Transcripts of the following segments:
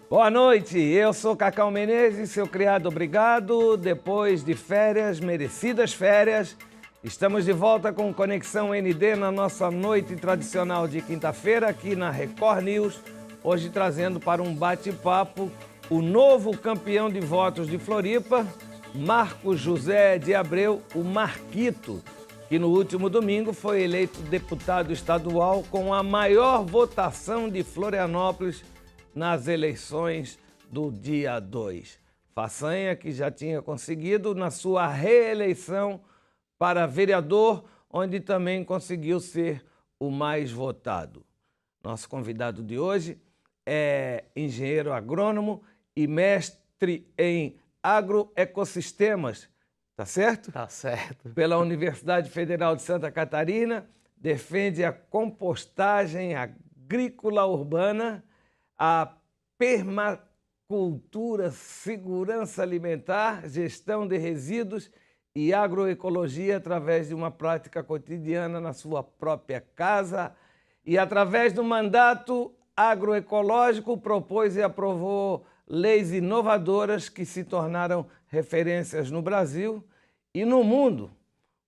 Boa noite, eu sou Cacau Menezes, seu criado obrigado. Depois de férias, merecidas férias, estamos de volta com Conexão ND na nossa noite tradicional de quinta-feira aqui na Record News. Hoje trazendo para um bate-papo o novo campeão de votos de Floripa, Marcos José de Abreu, o Marquito, que no último domingo foi eleito deputado estadual com a maior votação de Florianópolis nas eleições do dia 2. Façanha que já tinha conseguido na sua reeleição para vereador, onde também conseguiu ser o mais votado. Nosso convidado de hoje é engenheiro agrônomo e mestre em agroecossistemas, tá certo? Tá certo. Pela Universidade Federal de Santa Catarina, defende a compostagem agrícola urbana, a permacultura, segurança alimentar, gestão de resíduos e agroecologia através de uma prática cotidiana na sua própria casa e através do mandato agroecológico propôs e aprovou leis inovadoras que se tornaram referências no Brasil e no mundo,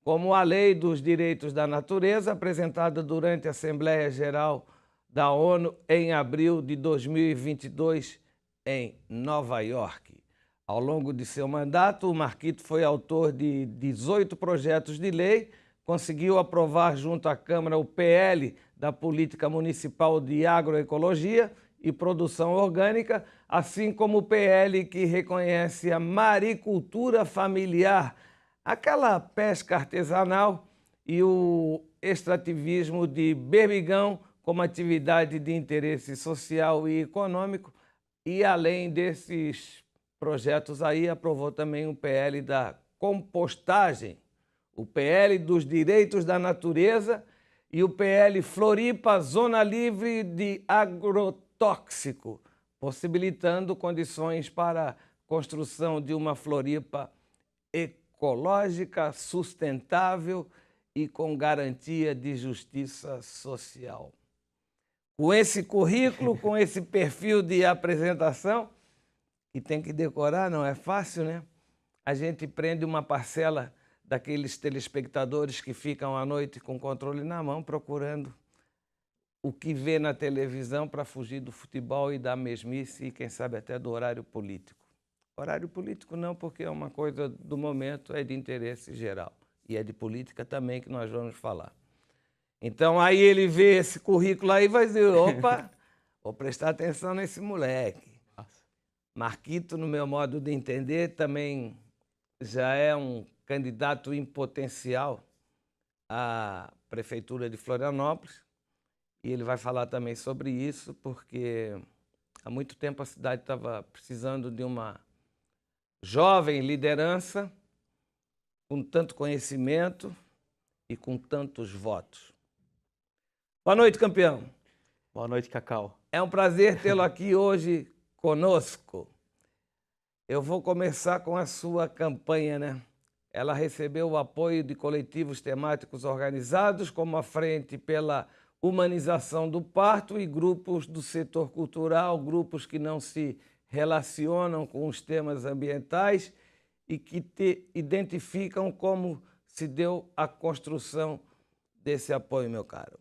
como a Lei dos Direitos da Natureza, apresentada durante a Assembleia Geral da ONU em abril de 2022 em Nova York. Ao longo de seu mandato, o Marquito foi autor de 18 projetos de lei, conseguiu aprovar junto à Câmara o PL da Política Municipal de Agroecologia e Produção Orgânica, assim como o PL que reconhece a maricultura familiar, aquela pesca artesanal e o extrativismo de berbigão como atividade de interesse social e econômico. E além desses projetos aí, aprovou também o PL da compostagem, o PL dos direitos da natureza e o PL Floripa, Zona Livre de Agrotóxico, possibilitando condições para a construção de uma Floripa ecológica, sustentável e com garantia de justiça social. Com esse currículo, com esse perfil de apresentação, que tem que decorar, não é fácil, né? A gente prende uma parcela daqueles telespectadores que ficam à noite com o controle na mão, procurando o que vê na televisão para fugir do futebol e da mesmice e, quem sabe, até do horário político. Horário político não, porque é uma coisa do momento, é de interesse geral. E é de política também que nós vamos falar. Então aí ele vê esse currículo aí e vai dizer, opa, vou prestar atenção nesse moleque. Marquito, no meu modo de entender, também já é um candidato em potencial à Prefeitura de Florianópolis. E ele vai falar também sobre isso, porque há muito tempo a cidade estava precisando de uma jovem liderança com tanto conhecimento e com tantos votos. Boa noite, campeão. Boa noite, Cacau. É um prazer tê-lo aqui hoje conosco. Eu vou começar com a sua campanha, né? Ela recebeu o apoio de coletivos temáticos organizados, como a Frente pela Humanização do Parto e grupos do setor cultural, grupos que não se relacionam com os temas ambientais e que te identificam como se deu a construção desse apoio, meu caro.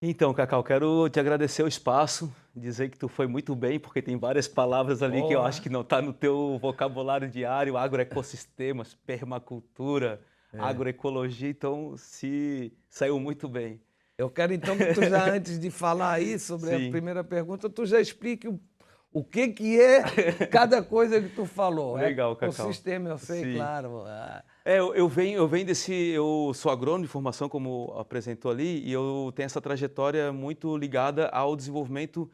Então, Cacau, quero te agradecer o espaço, dizer que tu foi muito bem, porque tem várias palavras ali que eu acho que não está no teu vocabulário diário, agroecossistemas, permacultura, agroecologia, então se saiu muito bem. Eu quero então que tu já, antes de falar aí sobre a primeira pergunta, tu já explique o que é cada coisa que tu falou. Legal, Cacau. O sistema, eu sei, claro. Eu venho eu sou agrônomo de formação, como apresentou ali, e eu tenho essa trajetória muito ligada ao desenvolvimento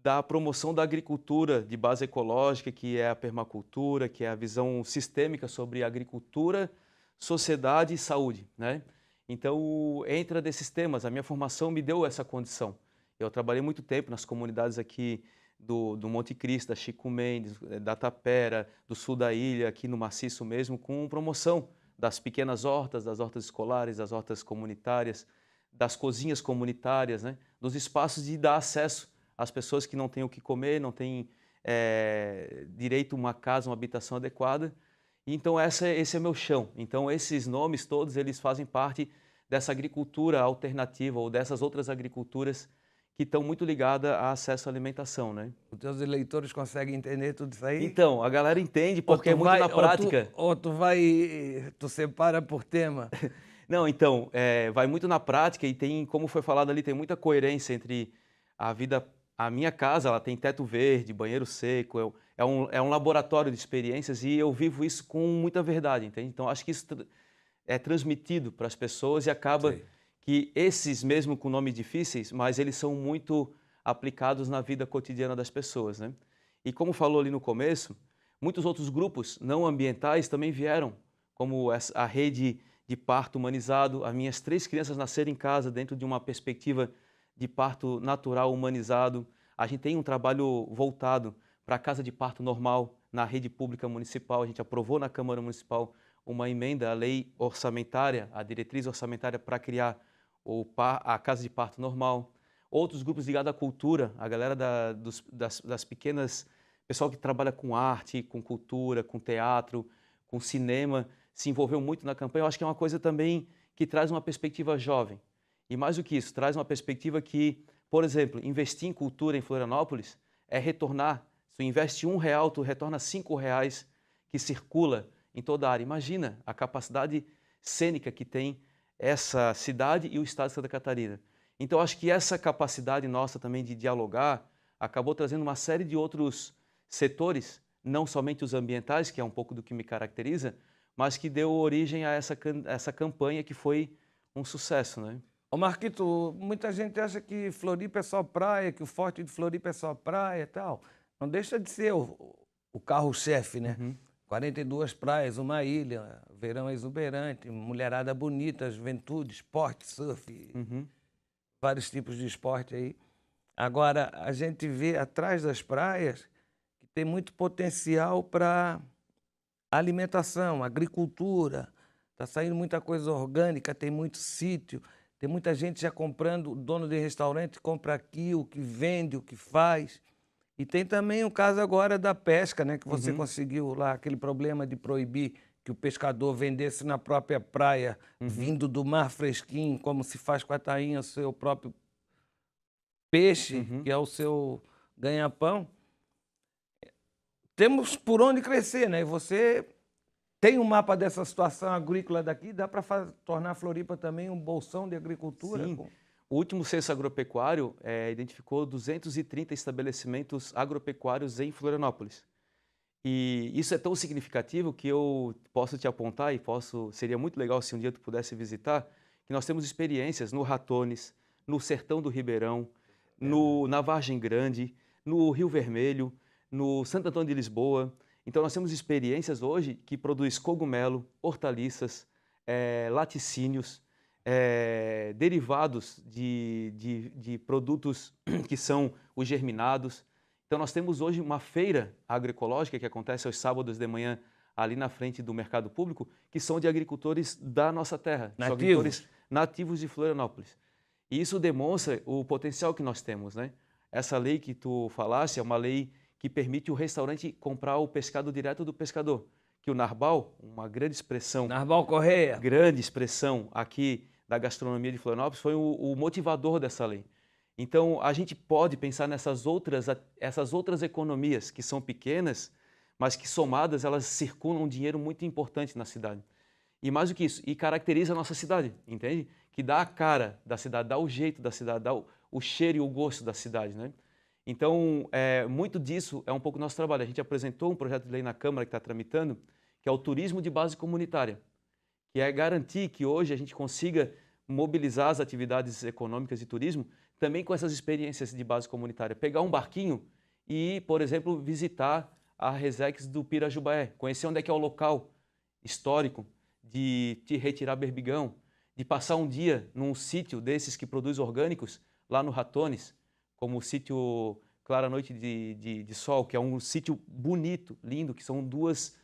da promoção da agricultura de base ecológica, que é a permacultura, que é a visão sistêmica sobre agricultura, sociedade e saúde, né? Então, entra desses temas, a minha formação me deu essa condição. Eu trabalhei muito tempo nas comunidades aqui do Monte Cristo, da Chico Mendes, da Tapera, do sul da ilha, aqui no Maciço mesmo, com promoção das pequenas hortas, das hortas escolares, das hortas comunitárias, das cozinhas comunitárias, né? Dos espaços de dar acesso as pessoas que não têm o que comer, não têm direito a uma casa, uma habitação adequada. Então esse é meu chão. Então esses nomes todos, eles fazem parte dessa agricultura alternativa ou dessas outras agriculturas que estão muito ligadas a acesso à alimentação, né? Os teus eleitores conseguem entender tudo isso aí? Então, a galera entende porque é muito na prática. Ou tu separa por tema. Não, então, vai muito na prática e tem, como foi falado ali, tem muita coerência entre a vida. A minha casa, ela tem teto verde, banheiro seco, é um laboratório de experiências e eu vivo isso com muita verdade, entende? Então, acho que isso é transmitido para as pessoas e acaba Sim. que esses, mesmo com nomes difíceis, mas eles são muito aplicados na vida cotidiana das pessoas, né? E como falou ali no começo, muitos outros grupos não ambientais também vieram, como a rede de parto humanizado. As minhas 3 crianças nasceram em casa dentro de uma perspectiva de parto natural humanizado. A gente tem um trabalho voltado para a casa de parto normal na rede pública municipal. A gente aprovou na Câmara Municipal uma emenda à lei orçamentária, a diretriz orçamentária para criar a casa de parto normal. Outros grupos ligados à cultura, a galera das pequenas, pessoal que trabalha com arte, com cultura, com teatro, com cinema, se envolveu muito na campanha. Eu acho que é uma coisa também que traz uma perspectiva jovem. E mais do que isso, traz uma perspectiva que, por exemplo, investir em cultura em Florianópolis é retornar. Se tu investe R$1, tu retorna R$5 que circula em toda a área. Imagina a capacidade cênica que tem essa cidade e o estado de Santa Catarina. Então, acho que essa capacidade nossa também de dialogar acabou trazendo uma série de outros setores, não somente os ambientais, que é um pouco do que me caracteriza, mas que deu origem a essa campanha que foi um sucesso, né? Ô Marquito, muita gente acha que Floripa é só praia, que o forte de Floripa é só praia e tal. Não deixa de ser o carro-chefe, né? Uhum. 42 praias, uma ilha, verão exuberante, mulherada bonita, juventude, esporte, surf, Uhum. vários tipos de esporte aí. Agora, a gente vê atrás das praias que tem muito potencial para alimentação, agricultura. Está saindo muita coisa orgânica, tem muito sítio, tem muita gente já comprando, o dono de restaurante compra aqui, o que vende, o que faz. E tem também o caso agora da pesca, né? Que você conseguiu lá aquele problema de proibir que o pescador vendesse na própria praia, vindo do mar fresquinho, como se faz com a tainha, o seu próprio peixe, que é o seu ganha-pão. Temos por onde crescer, né? E você tem um mapa dessa situação agrícola daqui, dá para tornar Floripa também um bolsão de agricultura? Sim. O último censo agropecuário identificou 230 estabelecimentos agropecuários em Florianópolis. E isso é tão significativo que eu posso te apontar seria muito legal se um dia tu pudesse visitar, que nós temos experiências no Ratones, no Sertão do Ribeirão, na Vargem Grande, no Rio Vermelho, no Santo Antônio de Lisboa. Então nós temos experiências hoje que produz cogumelo, hortaliças, laticínios, derivados de produtos que são os germinados. Então nós temos hoje uma feira agroecológica que acontece aos sábados de manhã ali na frente do mercado público, que são de agricultores da nossa terra, são agricultores nativos de Florianópolis. E isso demonstra o potencial que nós temos, né? Essa lei que tu falaste é uma lei que permite o restaurante comprar o pescado direto do pescador, que o Narbal, uma grande expressão, Narbal Correia, grande expressão aqui da gastronomia de Florianópolis, foi o motivador dessa lei. Então, a gente pode pensar essas outras economias que são pequenas, mas que somadas elas circulam um dinheiro muito importante na cidade. E mais do que isso, e caracteriza a nossa cidade, entende? Que dá a cara da cidade, dá o jeito da cidade, dá o cheiro e o gosto da cidade, né? Então, muito disso é um pouco nosso trabalho. A gente apresentou um projeto de lei na Câmara que está tramitando, que é o turismo de base comunitária, que é garantir que hoje a gente consiga mobilizar as atividades econômicas de turismo também com essas experiências de base comunitária. Pegar um barquinho e, por exemplo, visitar a Resex do Pirajubaé, conhecer onde é que é o local histórico de retirar berbigão, de passar um dia num sítio desses que produz orgânicos, lá no Ratones, como o sítio Clara Noite de Sol, que é um sítio bonito, lindo, que são 2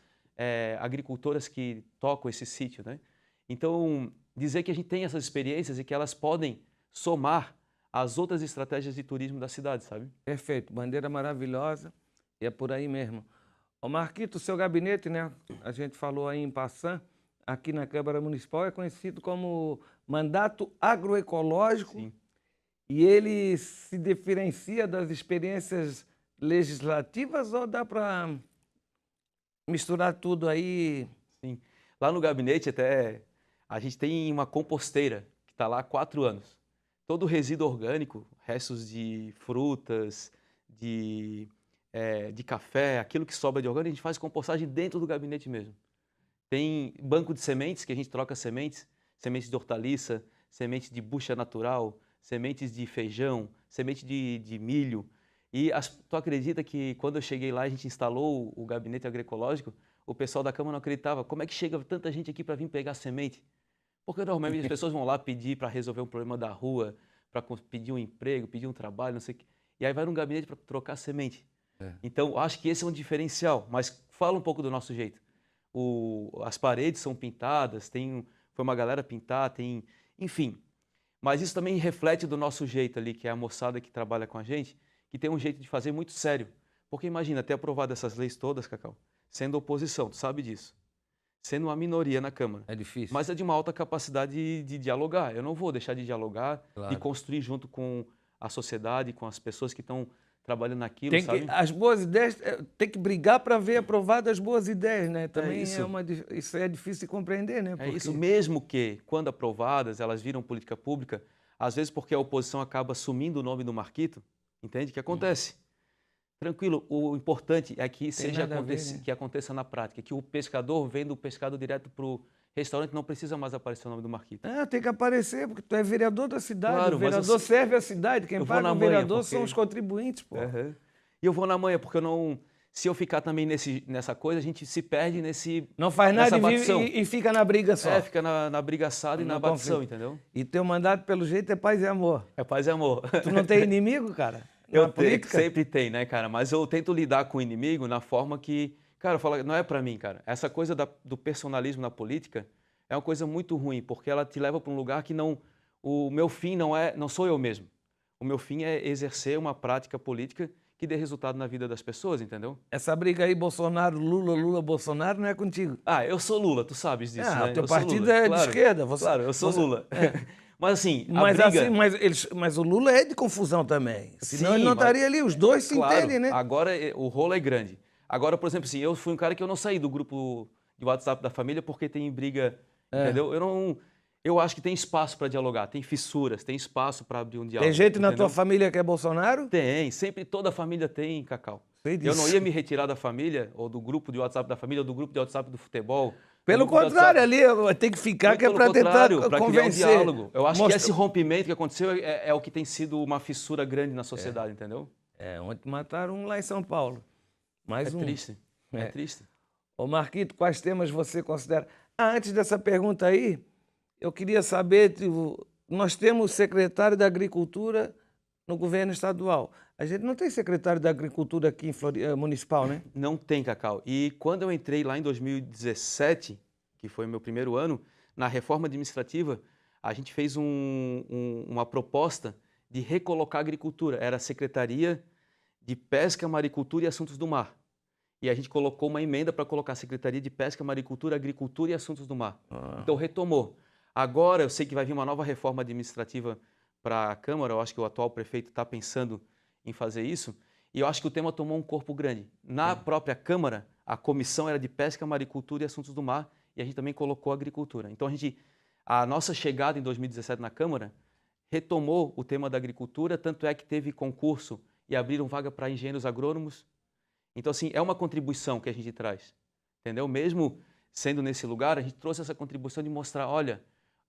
agricultoras que tocam esse sítio, né? Então, dizer que a gente tem essas experiências e que elas podem somar as outras estratégias de turismo da cidade, sabe? Perfeito, bandeira maravilhosa e é por aí mesmo. Ô Marquito, o seu gabinete, né? A gente falou aí em passant, aqui na Câmara Municipal é conhecido como Mandato Agroecológico. Sim. E ele se diferencia das experiências legislativas ou dá para misturar tudo aí? Sim. Lá no gabinete até a gente tem uma composteira que está lá há 4 anos. Todo o resíduo orgânico, restos de frutas, de café, aquilo que sobra de orgânico, a gente faz compostagem dentro do gabinete mesmo. Tem banco de sementes, que a gente troca sementes, sementes de hortaliça, sementes de bucha natural, sementes de feijão, semente de milho. E tu acredita que quando eu cheguei lá, a gente instalou o gabinete agroecológico, o pessoal da Câmara não acreditava. Como é que chega tanta gente aqui para vir pegar semente? Porque normalmente as pessoas vão lá pedir para resolver um problema da rua, para pedir um emprego, pedir um trabalho, não sei o quê. E aí vai num gabinete para trocar semente. Então, eu acho que esse é um diferencial. Mas fala um pouco do nosso jeito. As paredes são pintadas, foi uma galera pintar, enfim. Mas isso também reflete do nosso jeito ali, que é a moçada que trabalha com a gente, que tem um jeito de fazer muito sério. Porque imagina, ter aprovado essas leis todas, Cacau, sendo oposição, tu sabe disso, sendo uma minoria na Câmara. É difícil. Mas é de uma alta capacidade de dialogar. Eu não vou deixar de dialogar, Claro. de construir junto com a sociedade, com as pessoas que estão trabalhando naquilo, Tem sabe? as boas ideias, tem que brigar para ver aprovadas as boas ideias, né? Também isso. Isso é difícil de compreender, né? É isso, mesmo que, quando aprovadas, elas viram política pública, às vezes porque a oposição acaba assumindo o nome do Marquito, entende? O que acontece? Tranquilo, o importante é que que aconteça na prática, que o pescador venda o pescado direto para o restaurante, não precisa mais aparecer o nome do Marquito. Tem que aparecer, porque tu é vereador da cidade, Claro, o vereador serve a cidade, quem paga o vereador são os contribuintes, pô. Uhum. E eu vou na manhã, porque se eu ficar também nessa coisa, a gente se perde Não faz nada e fica na briga só. Fica na brigaçada e na batição, entendeu? E teu mandato, pelo jeito, é paz e amor. É paz e amor. Tu não tem inimigo, cara? Eu tenho, sempre tem, né, cara? Mas eu tento lidar com o inimigo na forma que... Cara, eu falo, não é pra mim, cara. Essa coisa do personalismo na política é uma coisa muito ruim, porque ela te leva para um lugar que não... O meu fim não sou eu mesmo. O meu fim é exercer uma prática política que dê resultado na vida das pessoas, entendeu? Essa briga aí, Bolsonaro-Lula, Lula-Bolsonaro, não é contigo. Eu sou Lula, tu sabes disso, né? O teu partido é de esquerda. Claro, eu sou Lula. Mas assim, mas o Lula é de confusão também. Senão ele não estaria ali, os dois se entendem, né? Agora o rolo é grande. Agora, por exemplo, assim, eu fui um cara que eu não saí do grupo de WhatsApp da família porque tem briga, entendeu? Eu acho que tem espaço para dialogar, tem fissuras, tem espaço para abrir um diálogo. Tem gente na tua família que é Bolsonaro? Tem, sempre toda família tem, Cacau. Eu não ia me retirar da família, ou do grupo de WhatsApp da família, ou do grupo de WhatsApp do futebol. Pelo contrário, ali tem que ficar, que é para tentar convencer. Criar um diálogo. Eu acho que esse rompimento que aconteceu é o que tem sido uma fissura grande na sociedade, entendeu? Ontem mataram um lá em São Paulo. Mais um. Triste, é triste. Ô Marquito, quais temas você considera? Antes dessa pergunta aí, eu queria saber, nós temos secretário da Agricultura no governo estadual. A gente não tem secretário da Agricultura aqui em municipal, né? Não tem, Cacau. E quando eu entrei lá em 2017, que foi o meu primeiro ano, na reforma administrativa, a gente fez uma proposta de recolocar a agricultura. Era a Secretaria de Pesca, Maricultura e Assuntos do Mar. E a gente colocou uma emenda para colocar a Secretaria de Pesca, Maricultura, Agricultura e Assuntos do Mar. Então retomou. Agora eu sei que vai vir uma nova reforma administrativa para a Câmara, eu acho que o atual prefeito está pensando em fazer isso, e eu acho que o tema tomou um corpo grande. Na própria Câmara, a comissão era de Pesca, Maricultura e Assuntos do Mar, e a gente também colocou agricultura. Então a nossa chegada em 2017 na Câmara retomou o tema da agricultura, tanto é que teve concurso e abriram vaga para engenheiros agrônomos. Então, assim, é uma contribuição que a gente traz, entendeu? Mesmo sendo nesse lugar, a gente trouxe essa contribuição de mostrar, olha,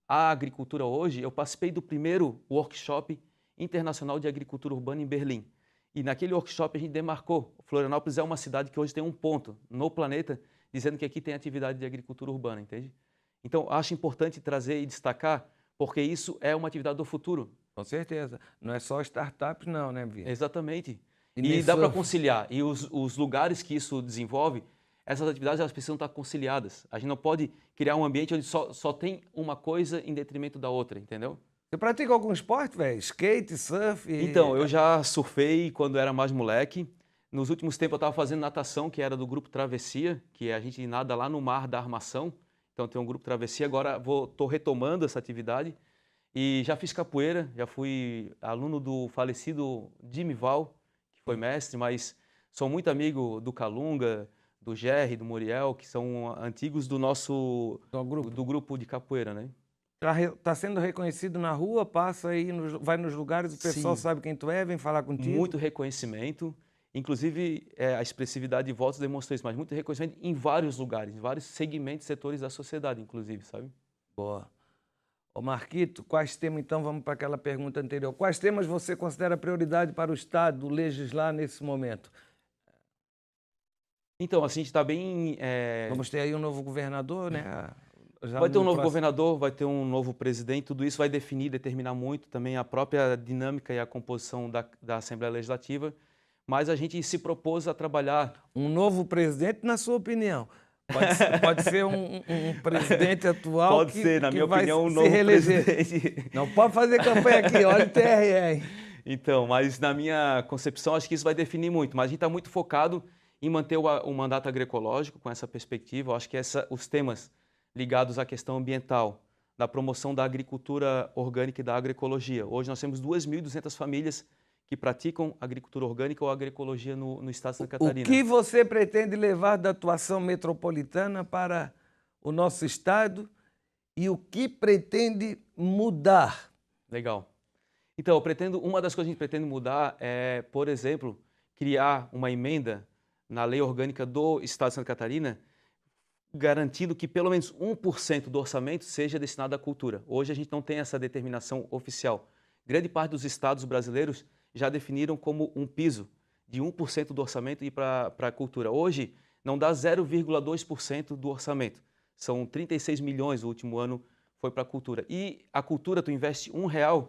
a agricultura hoje, eu participei do primeiro workshop internacional de agricultura urbana em Berlim. E naquele workshop a gente demarcou, Florianópolis é uma cidade que hoje tem um ponto no planeta dizendo que aqui tem atividade de agricultura urbana, entende? Então, acho importante trazer e destacar, porque isso é uma atividade do futuro. Com certeza. Não é só startups não, né, Bia? Exatamente. E dá para conciliar. E os lugares que isso desenvolve, essas atividades elas precisam estar conciliadas. A gente não pode criar um ambiente onde só tem uma coisa em detrimento da outra, entendeu? Você pratica algum esporte, velho? Skate, surf? Então, eu já surfei quando era mais moleque. Nos últimos tempos eu estava fazendo natação, que era do grupo Travessia, que a gente nada lá no mar da Armação. Então tem um grupo Travessia, agora estou retomando essa atividade. E já fiz capoeira, já fui aluno do falecido Jimmy Val, que foi mestre, mas sou muito amigo do Calunga, do Jerry, do Muriel, que são antigos do grupo de capoeira, né? Tá sendo reconhecido na rua, passa aí, vai nos lugares, o pessoal Sim. sabe quem tu é, vem falar contigo. Muito reconhecimento, inclusive a expressividade de votos demonstrou isso, mas muito reconhecimento em vários lugares, em vários segmentos, setores da sociedade, inclusive, sabe? Boa. Ô Marquito, quais temas, então, vamos para aquela pergunta anterior. Quais temas você considera prioridade para o Estado legislar nesse momento? Então, assim, a gente está bem... Vamos ter aí um novo governador, né? Vai ter um novo governador, vai ter um novo presidente, tudo isso vai definir, determinar muito também a própria dinâmica e a composição da Assembleia Legislativa, mas a gente se propôs a trabalhar... Um novo presidente, na sua opinião? Pode ser um presidente atual pode ser, na minha vai opinião, um se novo reeleger. presidente. Não pode fazer campanha aqui, olha o TRE. Então, mas na minha concepção, acho que isso vai definir muito, mas a gente está muito focado em manter o mandato agroecológico com essa perspectiva. Eu acho que os temas ligados à questão ambiental, da promoção da agricultura orgânica e da agroecologia. Hoje nós temos 2.200 famílias que praticam agricultura orgânica ou agroecologia no estado de Santa Catarina. O que você pretende levar da atuação metropolitana para o nosso estado e o que pretende mudar? Legal. Então, uma das coisas que a gente pretende mudar é, por exemplo, criar uma emenda na lei orgânica do estado de Santa Catarina garantindo que pelo menos 1% do orçamento seja destinado à cultura. Hoje a gente não tem essa determinação oficial. Grande parte dos estados brasileiros já definiram como um piso de 1% do orçamento ir para a cultura. Hoje não dá 0,2% do orçamento. São 36 milhões, o último ano foi para a cultura. E a cultura, tu investe R$1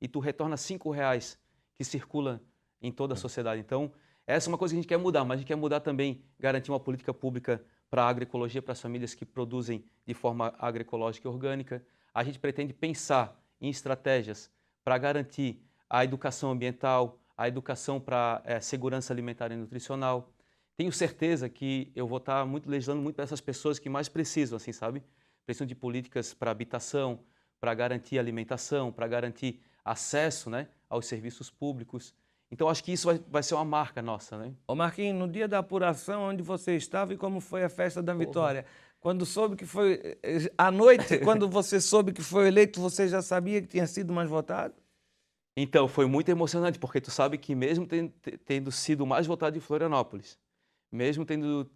e tu retorna R$5 que circula em toda a sociedade. Então, essa é uma coisa que a gente quer mudar, mas a gente quer mudar também, garantir uma política pública para a agroecologia, para as famílias que produzem de forma agroecológica e orgânica. A gente pretende pensar em estratégias para garantir a educação ambiental, a educação para segurança alimentar e nutricional. Tenho certeza que eu vou estar legislando muito para essas pessoas que mais precisam, assim, sabe? Precisam de políticas para habitação, para garantir alimentação, para garantir acesso, né, aos serviços públicos. Então, acho que isso vai ser uma marca nossa, né? Ô Marquinhos, no dia da apuração, onde você estava e como foi a festa da vitória? Quando soube que foi... À noite, quando você soube que foi eleito, você já sabia que tinha sido mais votado? Então, foi muito emocionante, porque tu sabe que mesmo tendo sido mais votado em Florianópolis, mesmo tendo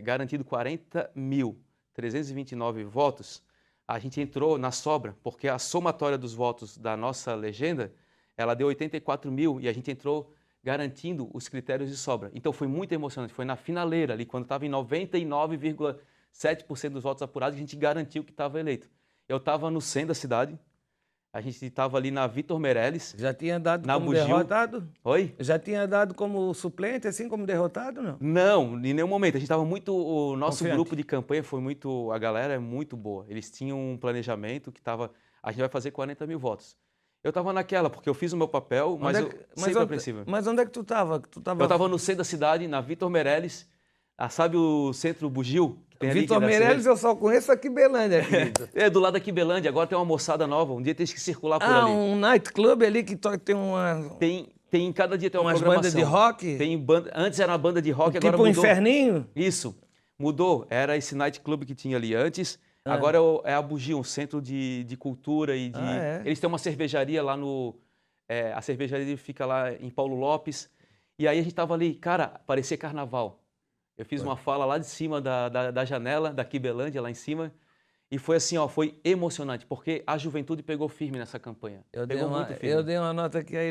garantido 40.329 votos, a gente entrou na sobra, porque a somatória dos votos da nossa legenda, ela deu 84 mil e a gente entrou garantindo os critérios de sobra. Então foi muito emocionante, foi na finaleira ali, quando estava em 99,7% dos votos apurados, a gente garantiu que estava eleito. Eu estava no centro da cidade, a gente estava ali na Vitor Meirelles. Já tinha dado como Bugio. Derrotado? Oi? Já tinha dado como suplente, assim como derrotado, não? Não, em nenhum momento. A gente estava muito... O nosso Confiante. grupo de campanha foi muito... A galera é muito boa. Eles tinham um planejamento que estava... A gente vai fazer 40 mil votos. Eu estava naquela, porque eu fiz o meu papel, mas eu sempre apreensivo. Mas onde é que tu estava? Eu estava no centro da cidade, na Vitor Meirelles. Sabe o centro Bugio? Vitor Meirelles eu só conheço aqui Belândia, querido. É, do lado aqui Belândia, agora tem uma moçada nova, um dia tem que circular por ali. Um nightclub ali que tem uma... Tem cada dia tem uma umas programação. bandas de rock? Tem banda, antes era uma banda de rock, tipo agora mudou. Tipo um Inferninho? Isso, mudou. Era esse nightclub que tinha ali antes. Agora é a Bugio, um centro de cultura e de... Eles têm uma cervejaria lá no... a cervejaria fica lá em Paulo Lopes. E aí a gente tava ali, cara, parecia carnaval. Eu fiz uma fala lá de cima da janela, da Quibelândia, lá em cima. E foi assim, ó, foi emocionante, porque a juventude pegou firme nessa campanha. Eu dei uma nota que a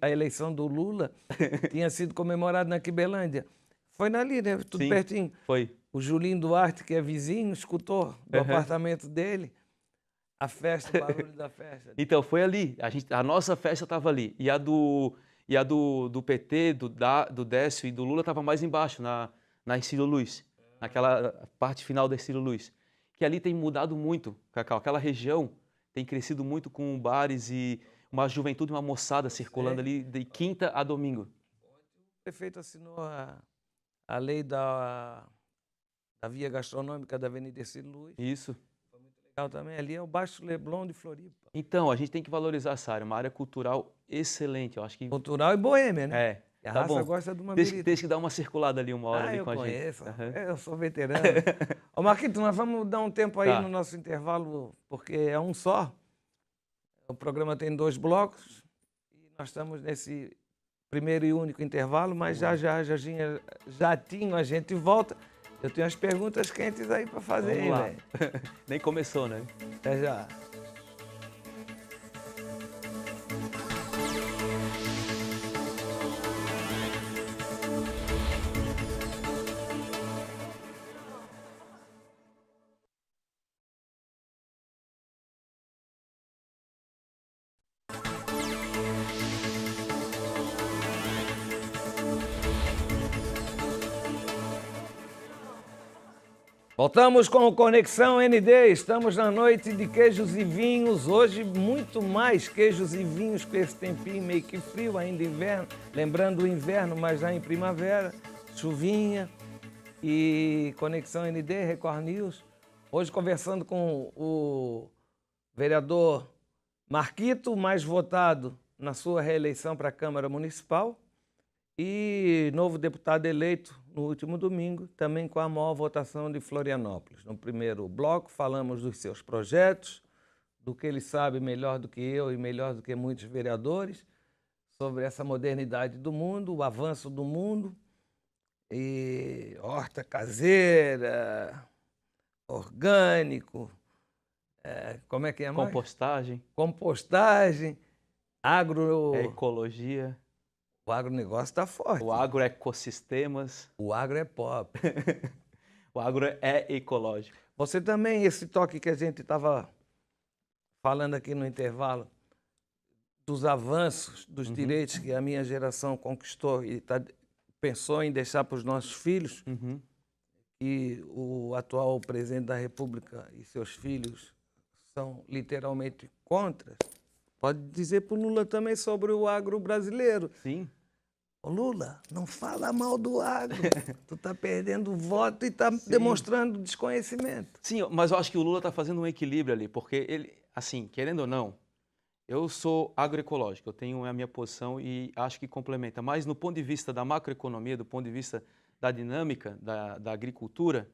eleição do Lula tinha sido comemorada na Quibelândia. Foi ali, né? Tudo pertinho. Foi. O Julinho Duarte, que é vizinho, escutou do apartamento dele a festa, o barulho da festa. Então, foi ali. A nossa festa estava ali. E a do PT, do Décio e do Lula estava mais embaixo, na Ercílio Luz, naquela parte final da Ercílio Luz. Que ali tem mudado muito, Cacau. Aquela região tem crescido muito com bares e uma juventude, uma moçada circulando ali de quinta a domingo. O prefeito assinou a lei da via gastronômica da Avenida Ercílio Luz. Isso. Foi muito legal também. Ali é o Baixo Leblon de Floripa. Então, a gente tem que valorizar essa área, uma área cultural excelente. Eu acho que Cultural e boêmia, né? é. E a Tá raça bom. gosta de uma Tem birita. que dar uma circulada ali uma hora ali Eu com a conheço. gente. Aham. Eu sou veterano. Ô, Marquito, nós vamos dar um tempo aí Tá. no nosso intervalo, porque é um só. O programa tem 2 blocos e nós estamos nesse primeiro e único intervalo, mas Jatinho, a gente volta. Eu tenho as perguntas quentes aí para fazer, Vamos lá. velho. Nem começou, né? Até já. Voltamos com o Conexão ND, estamos na noite de queijos e vinhos, hoje muito mais queijos e vinhos com esse tempinho meio que frio, ainda inverno, lembrando o inverno, mas já em primavera, chuvinha e Conexão ND, Record News. Hoje conversando com o vereador Marquito, mais votado na sua reeleição para a Câmara Municipal, e novo deputado eleito no último domingo, também com a maior votação de Florianópolis. No primeiro bloco, falamos dos seus projetos, do que ele sabe melhor do que eu e melhor do que muitos vereadores, sobre essa modernidade do mundo, o avanço do mundo, e horta caseira, orgânico, como é que é mais? Compostagem, Compostagem, ecologia. O agronegócio está forte. O agroecossistemas. O agro é pop. O agro é ecológico. Você também, esse toque que a gente estava falando aqui no intervalo, dos avanços, dos direitos que a minha geração conquistou e pensou em deixar para os nossos filhos, e o atual presidente da República e seus filhos são literalmente contra. Pode dizer para o Lula também sobre o agro brasileiro. Sim. Ô Lula, não fala mal do agro. Tu está perdendo voto e está demonstrando desconhecimento. Sim, mas eu acho que o Lula está fazendo um equilíbrio ali, porque ele, assim, querendo ou não, eu sou agroecológico, eu tenho a minha posição e acho que complementa. Mas no ponto de vista da macroeconomia, do ponto de vista da dinâmica da agricultura,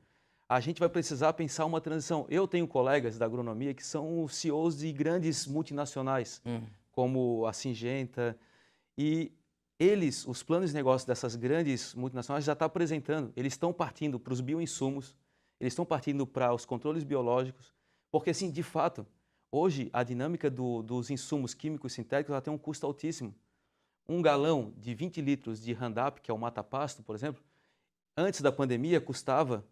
a gente vai precisar pensar uma transição. Eu tenho colegas da agronomia que são os CEOs de grandes multinacionais, como a Syngenta, e eles, os planos de negócio dessas grandes multinacionais já estão apresentando, eles estão partindo para os bioinsumos, eles estão partindo para os controles biológicos, porque assim, de fato, hoje a dinâmica dos insumos químicos sintéticos ela tem um custo altíssimo. Um galão de 20 litros de Roundup, que é o mata-pasto, por exemplo, antes da pandemia custava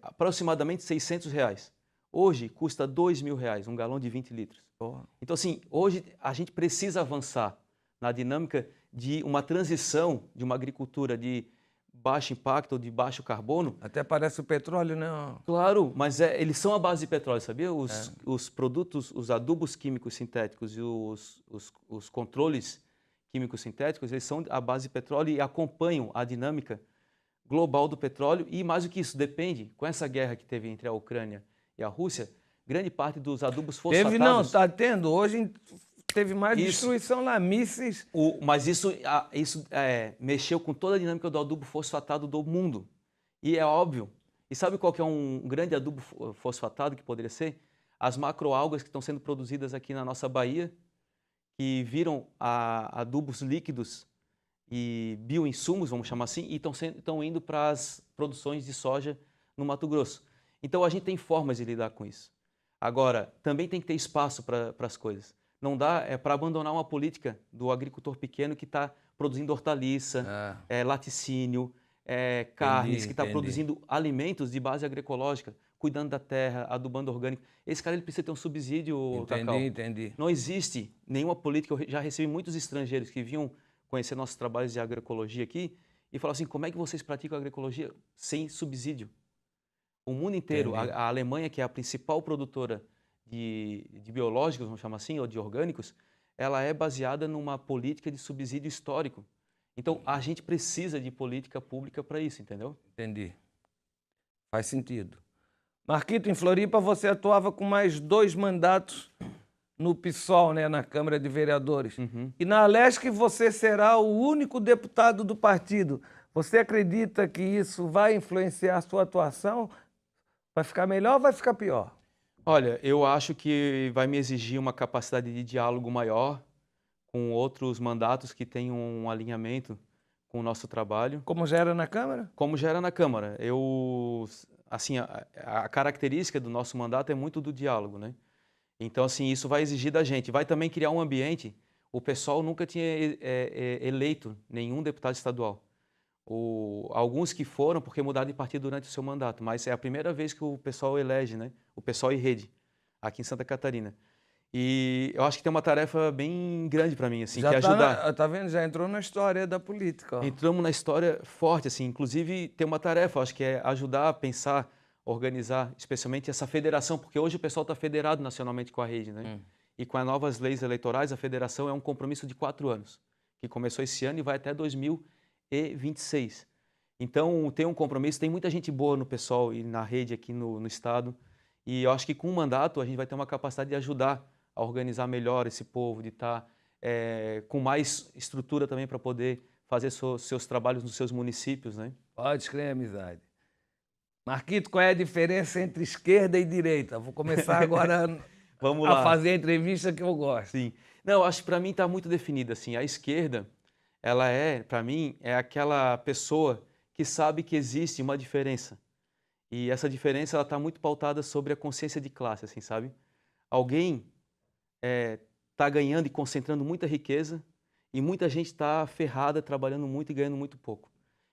aproximadamente R$600. Hoje custa R$2.000, um galão de 20 litros. Então assim, hoje a gente precisa avançar na dinâmica de uma transição de uma agricultura de baixo impacto ou de baixo carbono. Até parece o petróleo, né? Claro, mas eles são a base de petróleo, sabia? Os produtos, os adubos químicos sintéticos e os controles químicos sintéticos, eles são a base de petróleo e acompanham a dinâmica global do petróleo e mais do que isso, depende, com essa guerra que teve entre a Ucrânia e a Rússia, grande parte dos adubos fosfatados... Teve não, está tendo. Hoje teve mais destruição lá, mísseis. Mas isso mexeu com toda a dinâmica do adubo fosfatado do mundo. E é óbvio. E sabe qual que é um grande adubo fosfatado que poderia ser? As macroalgas que estão sendo produzidas aqui na nossa Bahia, que viram adubos líquidos e bioinsumos, vamos chamar assim, e estão indo para as produções de soja no Mato Grosso. Então a gente tem formas de lidar com isso. Agora, também tem que ter espaço para as coisas. Não dá para abandonar uma política do agricultor pequeno que está produzindo hortaliça, laticínio, carnes, que está produzindo alimentos de base agroecológica, cuidando da terra, adubando orgânico. Esse cara ele precisa ter um subsídio, Cacau. Entendi. Não existe nenhuma política. Eu já recebi muitos estrangeiros que vinham conhecer nossos trabalhos de agroecologia aqui e falaram assim, como é que vocês praticam agroecologia sem subsídio? O mundo inteiro, a Alemanha, que é a principal produtora de biológicos, vamos chamar assim, ou de orgânicos, ela é baseada numa política de subsídio histórico. Então, a gente precisa de política pública para isso, entendeu? Entendi. Faz sentido. Marquito, em Floripa você atuava com mais 2 mandatos no PSOL, né, na Câmara de Vereadores. E na Alesc você será o único deputado do partido. Você acredita que isso vai influenciar a sua atuação? Vai ficar melhor ou vai ficar pior? Olha, eu acho que vai me exigir uma capacidade de diálogo maior com outros mandatos que tenham um alinhamento com o nosso trabalho. Como já era na Câmara? Como já era na Câmara. Assim, a característica do nosso mandato é muito do diálogo, né? Então, assim, isso vai exigir da gente. Vai também criar um ambiente. O pessoal nunca tinha eleito nenhum deputado estadual. Alguns que foram porque mudaram de partido durante o seu mandato, mas é a primeira vez que o pessoal elege, né? O pessoal e rede, aqui em Santa Catarina. E eu acho que tem uma tarefa bem grande para mim, assim, Já que é ajudar. tá vendo? Já entrou na história da política. Ó. Entramos na história forte, assim. Inclusive, tem uma tarefa, acho que é ajudar a pensar, organizar, especialmente essa federação, porque hoje o pessoal está federado nacionalmente com a rede, né? E com as novas leis eleitorais, a federação é um compromisso de 4 anos, que começou esse ano e vai até 2026. Então, tem um compromisso, tem muita gente boa no PSOL e na rede aqui no estado, e eu acho que com o mandato a gente vai ter uma capacidade de ajudar a organizar melhor esse povo, de estar com mais estrutura também para poder fazer seus trabalhos nos seus municípios, né? Pode crer, amizade. Marquito, qual é a diferença entre esquerda e direita? Vou começar agora Vamos a lá. fazer a entrevista que eu gosto. Sim. Não, acho que para mim está muito definida, assim. A esquerda, ela para mim, é aquela pessoa que sabe que existe uma diferença. E essa diferença, ela está muito pautada sobre a consciência de classe, assim, sabe? Alguém está ganhando e concentrando muita riqueza e muita gente está ferrada, trabalhando muito e ganhando muito pouco.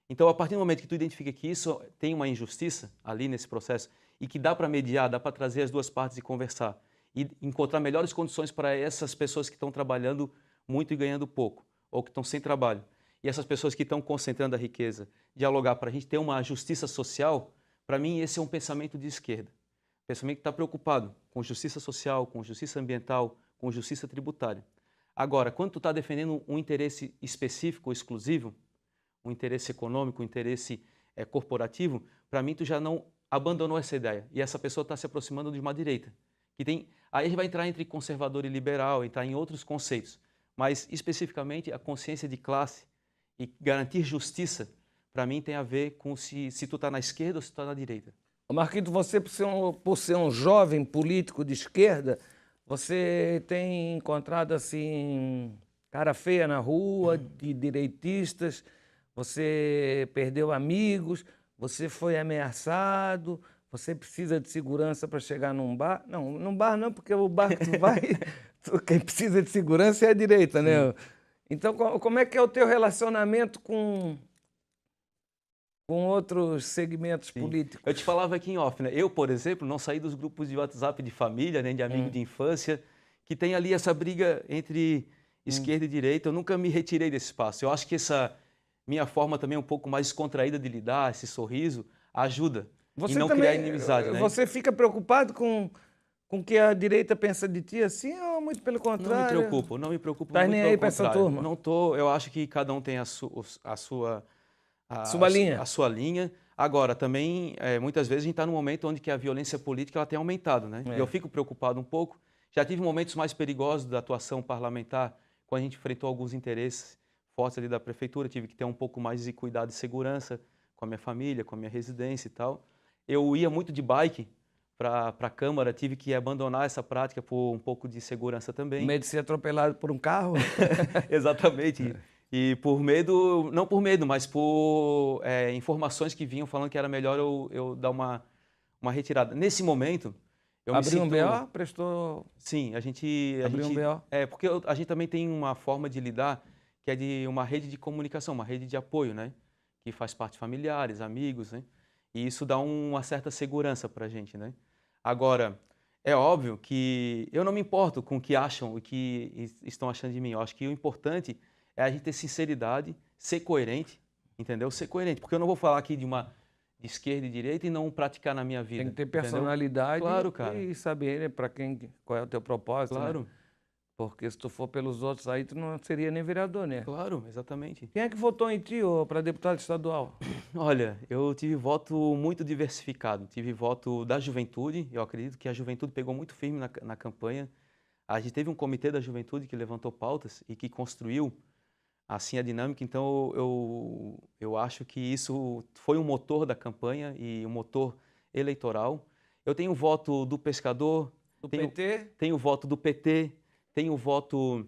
Então, a partir do momento que tu identifica que isso tem uma injustiça ali nesse processo e que dá para mediar, dá para trazer as duas partes e conversar e encontrar melhores condições para essas pessoas que estão trabalhando muito e ganhando pouco, ou que estão sem trabalho, e essas pessoas que estão concentrando a riqueza, dialogar para a gente ter uma justiça social, para mim esse é um pensamento de esquerda. Pensamento que está preocupado com justiça social, com justiça ambiental, com justiça tributária. Agora, quando tu está defendendo um interesse específico ou exclusivo, um interesse econômico, um interesse corporativo, para mim tu já não abandonou essa ideia. E essa pessoa está se aproximando de uma direita. Aí a gente vai entrar entre conservador e liberal, entrar em outros conceitos. Mas, especificamente, a consciência de classe e garantir justiça, para mim, tem a ver com se tu está na esquerda ou se tu está na direita. Marquito, você, por ser um jovem político de esquerda, você tem encontrado, assim, cara feia na rua, de direitistas, você perdeu amigos, você foi ameaçado, você precisa de segurança para chegar num bar. Não, num bar não, porque o bar que tu vai, quem precisa de segurança é a direita, né? Então, como é que é o teu relacionamento com outros segmentos políticos? Eu te falava aqui em off, né? Eu, por exemplo, não saí dos grupos de WhatsApp de família, nem de amigo de infância, que tem ali essa briga entre esquerda e direita. Eu nunca me retirei desse espaço. Eu acho que essa minha forma também um pouco mais descontraída de lidar, esse sorriso, ajuda. E não criar inimizade, né? Você fica preocupado com o que a direita pensa de ti assim ou muito pelo contrário? Não me preocupo Tá muito nem pelo aí para essa contrário. turma? Não tô, eu acho que cada um tem a sua linha. A sua linha. Agora, também, muitas vezes a gente está num momento onde que a violência política ela tem aumentado, né? E eu fico preocupado um pouco. Já tive momentos mais perigosos da atuação parlamentar, quando a gente enfrentou alguns interesses fortes ali da prefeitura, tive que ter um pouco mais de cuidado e segurança com a minha família, com a minha residência e tal. Eu ia muito de bike para a Câmara, tive que abandonar essa prática por um pouco de segurança também. Medo de ser atropelado por um carro? Exatamente. E por medo, não por medo, mas por informações que vinham falando que era melhor eu dar uma retirada. Nesse momento, eu me sinto... Abriu um BO? Prestou... Sim, Abriu um BO? Porque a gente também tem uma forma de lidar que é de uma rede de comunicação, uma rede de apoio, né? Que faz parte de familiares, amigos, né? E isso dá uma certa segurança para a gente, né? Agora, é óbvio que eu não me importo com o que acham e o que estão achando de mim. Eu acho que o importante é a gente ter sinceridade, ser coerente, entendeu? Ser coerente, porque eu não vou falar aqui de esquerda e direita e não praticar na minha vida. Tem que ter entendeu? personalidade Claro, cara. e saber, né, para quem, qual é o teu propósito, né? Claro, Porque se tu for pelos outros aí, tu não seria nem vereador, né? claro, exatamente. Quem é que votou em ti para deputado estadual? Olha, eu tive voto muito diversificado. Tive voto da juventude. Eu acredito que a juventude pegou muito firme na campanha. A gente teve um comitê da juventude que levantou pautas e que construiu assim a dinâmica. Então eu acho que isso foi um motor da campanha e um motor eleitoral. Eu tenho voto do pescador, Do tenho, PT? tenho voto do PT, tenho voto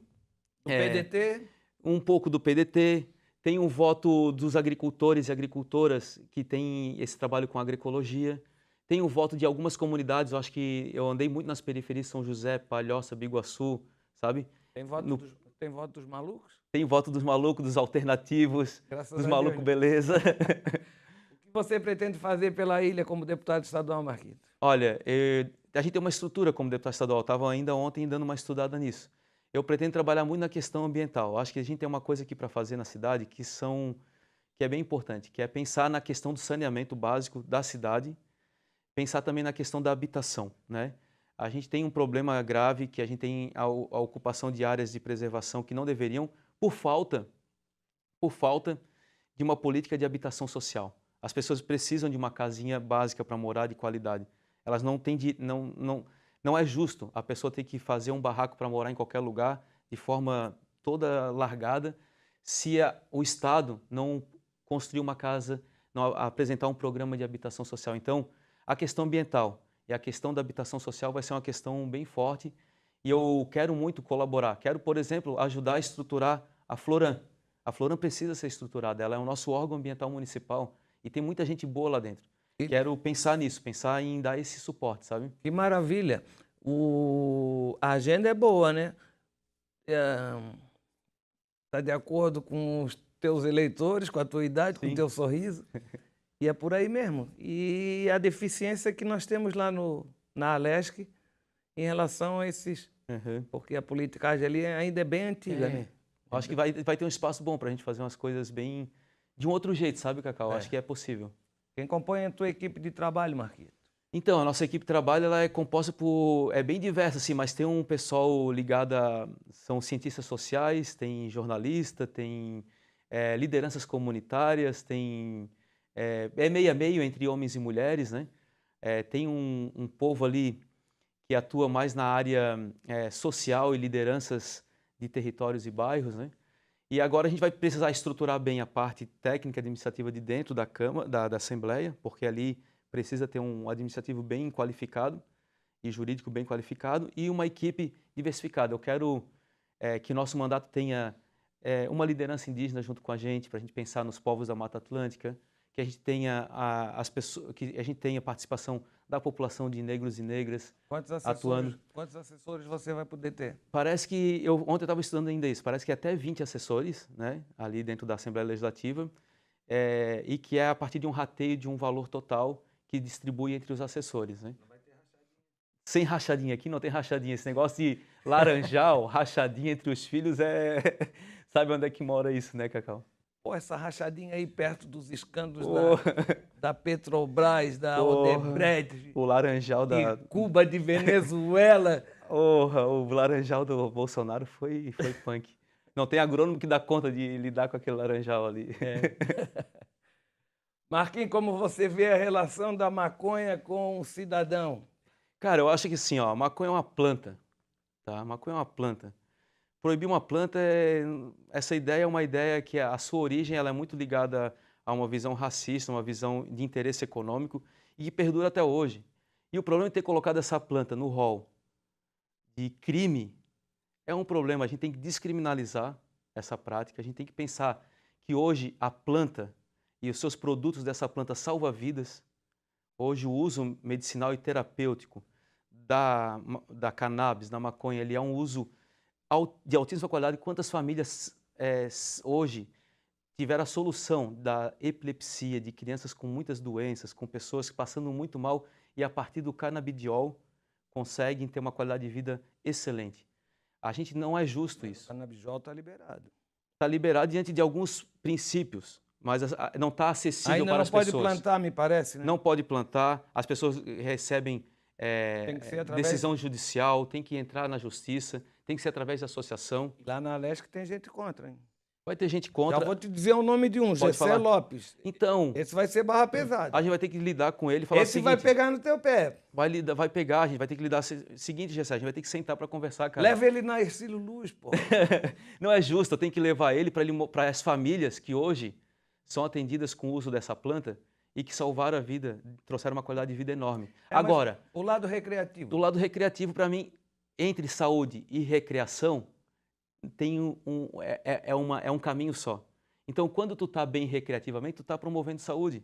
Do PDT? um pouco do PDT, tenho voto dos agricultores e agricultoras que têm esse trabalho com agroecologia. Tenho voto de algumas comunidades, eu acho que eu andei muito nas periferias de São José, Palhoça, Biguaçu, sabe? No Tem voto dos malucos? Tem voto dos malucos, dos alternativos, Graças dos a Deus, malucos né? beleza. O que você pretende fazer pela ilha como deputado estadual, Marquito? Olha, a gente tem uma estrutura como deputado estadual, estava ainda ontem dando uma estudada nisso. Eu pretendo trabalhar muito na questão ambiental. Acho que a gente tem uma coisa aqui para fazer na cidade que é bem importante, que é pensar na questão do saneamento básico da cidade, pensar também na questão da habitação, né? A gente tem um problema grave que a gente tem a ocupação de áreas de preservação que não deveriam por falta de uma política de habitação social. As pessoas precisam de uma casinha básica para morar de qualidade. Elas não têm não é justo a pessoa ter que fazer um barraco para morar em qualquer lugar de forma toda largada se o Estado não construir uma casa, não apresentar um programa de habitação social. Então, a questão ambiental e a questão da habitação social vai ser uma questão bem forte e eu quero muito colaborar. Quero, por exemplo, ajudar a estruturar a Floran. A Floran precisa ser estruturada, ela é o nosso órgão ambiental municipal e tem muita gente boa lá dentro. Quero pensar nisso, pensar em dar esse suporte, sabe? Que maravilha! A agenda é boa, né? Está de acordo com os teus eleitores, com a tua idade, com o Sim. teu sorriso. E é por aí mesmo. E a deficiência que nós temos lá na Alesc em relação a esses. Uhum. Porque a politicagem ali ainda é bem antiga, né? Acho que vai ter um espaço bom para a gente fazer umas coisas bem de um outro jeito, sabe, Cacau? É. Acho que é possível. Quem compõe a tua equipe de trabalho, Marquito? Então, a nossa equipe de trabalho ela é composta por... É bem diversa, assim, mas tem um pessoal ligado a... São cientistas sociais, tem jornalista, tem lideranças comunitárias, tem... É meio a meio entre homens e mulheres, né? Tem um povo ali que atua mais na área social e lideranças de territórios e bairros, né? E agora a gente vai precisar estruturar bem a parte técnica administrativa de dentro da Câmara, da Assembleia, porque ali precisa ter um administrativo bem qualificado e jurídico bem qualificado e uma equipe diversificada. Eu quero que nosso mandato tenha uma liderança indígena junto com a gente, para a gente pensar nos povos da Mata Atlântica, que a gente tenha que a gente tenha participação da população de negros e negras atuando. Quantos assessores você vai poder ter? Parece que ontem eu estava estudando ainda isso. Parece que até 20 assessores, né, ali dentro da Assembleia Legislativa, e que é a partir de um rateio de um valor total que distribui entre os assessores, né? Não vai ter rachadinha. Sem rachadinha, aqui não tem rachadinha. Esse negócio de laranjal, rachadinha entre os filhos sabe onde é que mora isso, né, Cacau? Pô, essa rachadinha aí perto dos escândalos Oh. da Petrobras, da Porra, Odebrecht, o laranjal de Cuba, de Venezuela. O laranjal do Bolsonaro foi punk. Não tem agrônomo que dá conta de lidar com aquele laranjal ali. Marquinhos, como você vê a relação da maconha com o cidadão? Cara, eu acho que assim, ó, maconha é uma planta, tá? Maconha é uma planta. Proibir uma planta, essa ideia é uma ideia que a sua origem ela é muito ligada a uma visão racista, uma visão de interesse econômico e que perdura até hoje. E o problema de ter colocado essa planta no rol de crime é um problema. A gente tem que descriminalizar essa prática, a gente tem que pensar que hoje a planta e os seus produtos dessa planta salva vidas. Hoje o uso medicinal e terapêutico da cannabis, da maconha, ele é um uso de altíssima qualidade. Quantas famílias hoje tiveram a solução da epilepsia, de crianças com muitas doenças, com pessoas passando muito mal e a partir do canabidiol conseguem ter uma qualidade de vida excelente. A gente não é justo isso. O canabidiol está liberado. Está liberado diante de alguns princípios. mas não está acessível Ainda para não as pode pessoas. plantar, me parece, né? Não pode plantar, as pessoas recebem Tem que ser através... decisão judicial, tem que entrar na justiça, tem que ser através da associação. Lá na Leste tem gente contra, hein? Vai ter gente contra. Já vou te dizer o nome de um, Pode Gessé falar. Lopes. Então, Esse vai ser barra pesada. a gente vai ter que lidar com ele e falar o Esse seguinte... vai pegar no teu pé. Vai pegar, a gente vai ter que lidar... Seguinte, Gessé, a gente vai ter que sentar para conversar, cara. Leva ele na Ercílio Luz, pô. Não é justo, eu tenho que levar ele para as famílias que hoje são atendidas com o uso dessa planta e que salvaram a vida, trouxeram uma qualidade de vida enorme. Agora, o lado recreativo. do lado recreativo, para mim, entre saúde e recreação, tem um caminho só. Então, quando tu está bem recreativamente, tu está promovendo saúde.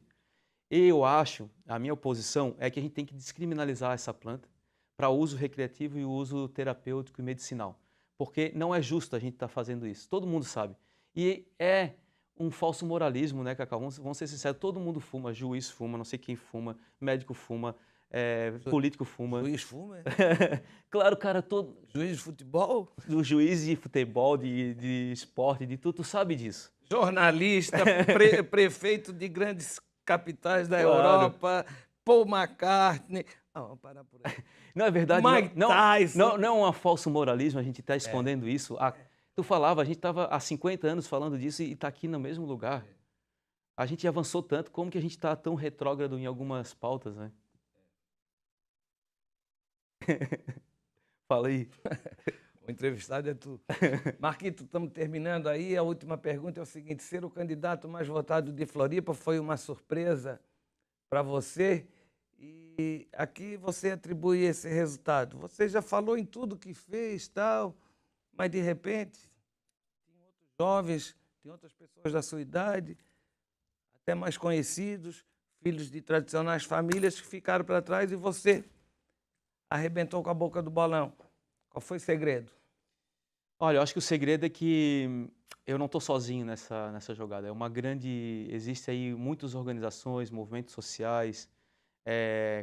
Eu acho, a minha posição é que a gente tem que descriminalizar essa planta para uso recreativo e uso terapêutico e medicinal. Porque não é justo a gente estar fazendo isso. Todo mundo sabe. E é um falso moralismo, né, Cacau? Vamos ser sinceros, todo mundo fuma, juiz fuma, não sei quem fuma, médico fuma, político fuma. Juiz fuma? Claro, cara, todo... Juiz de futebol? Do juiz de futebol, de esporte, de tudo, tu sabe disso. Jornalista, prefeito de grandes capitais da Claro. Europa, Paul McCartney... Não, vamos parar por aí. Não é verdade, Mike Tyson. não é um falso moralismo a gente estar escondendo isso. Tu falava, a gente estava há 50 anos falando disso e está aqui no mesmo lugar. A gente avançou tanto, como que a gente está tão retrógrado em algumas pautas, né? Fala aí. O entrevistado é tu. Marquito, estamos terminando aí. A última pergunta é o seguinte: ser o candidato mais votado de Floripa foi uma surpresa para você? E aqui você atribui esse resultado. Você já falou em tudo que fez, tal, mas de repente tem outros jovens, tem outras pessoas da sua idade, até mais conhecidos, filhos de tradicionais famílias que ficaram para trás e você arrebentou com a boca do balão. Qual foi o segredo? Olha, eu acho que o segredo é que eu não estou sozinho nessa jogada. É uma grande... Existe aí muitas organizações, movimentos sociais,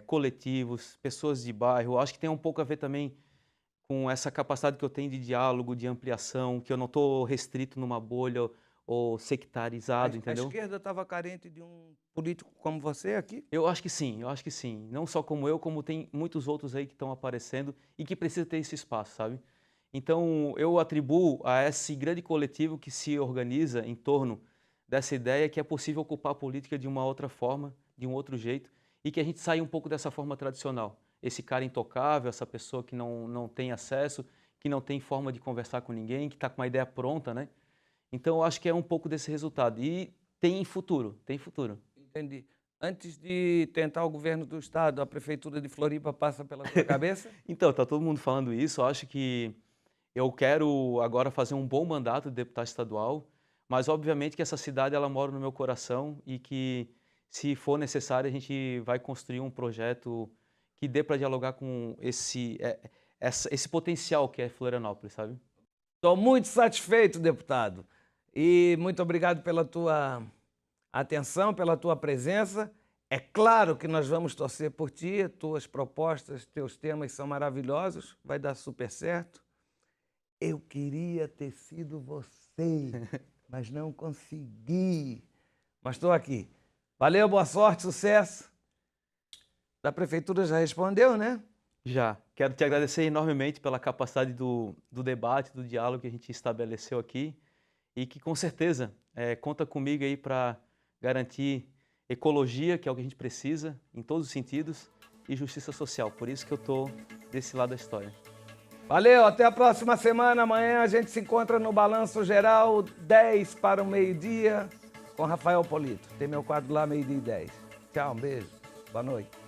coletivos, pessoas de bairro. Eu acho que tem um pouco a ver também com essa capacidade que eu tenho de diálogo, de ampliação, que eu não estou restrito numa bolha ou sectarizado, entendeu? A esquerda estava carente de um político como você aqui? Eu acho que sim, eu acho que sim. Não só como eu, como tem muitos outros aí que estão aparecendo e que precisa ter esse espaço, sabe? Então, eu atribuo a esse grande coletivo que se organiza em torno dessa ideia que é possível ocupar a política de uma outra forma, de um outro jeito, e que a gente saia um pouco dessa forma tradicional. Esse cara intocável, essa pessoa que não tem acesso, que não tem forma de conversar com ninguém, que está com uma ideia pronta, né? Então, eu acho que é um pouco desse resultado. E tem futuro, tem futuro. Entendi. Antes de tentar o governo do estado, a prefeitura de Floripa passa pela sua cabeça? Então, está todo mundo falando isso. Eu acho que eu quero agora fazer um bom mandato de deputado estadual, mas obviamente que essa cidade ela mora no meu coração e que, se for necessário, a gente vai construir um projeto que dê para dialogar com esse potencial que é Florianópolis, sabe? Estou muito satisfeito, deputado. E muito obrigado pela tua atenção, pela tua presença. É claro que nós vamos torcer por ti, tuas propostas, teus temas são maravilhosos, vai dar super certo. Eu queria ter sido você, mas não consegui. Mas estou aqui. Valeu, boa sorte, sucesso. Da prefeitura já respondeu, né? Já. Quero te agradecer enormemente pela capacidade do debate, do diálogo que a gente estabeleceu aqui e que, com certeza, conta comigo aí para garantir ecologia, que é o que a gente precisa, em todos os sentidos, e justiça social. Por isso que eu estou desse lado da história. Valeu, até a próxima semana. Amanhã a gente se encontra no Balanço Geral, 10 para o meio-dia, com Rafael Polito. Tem meu quadro lá, meio-dia e 10. Tchau, um beijo. Boa noite.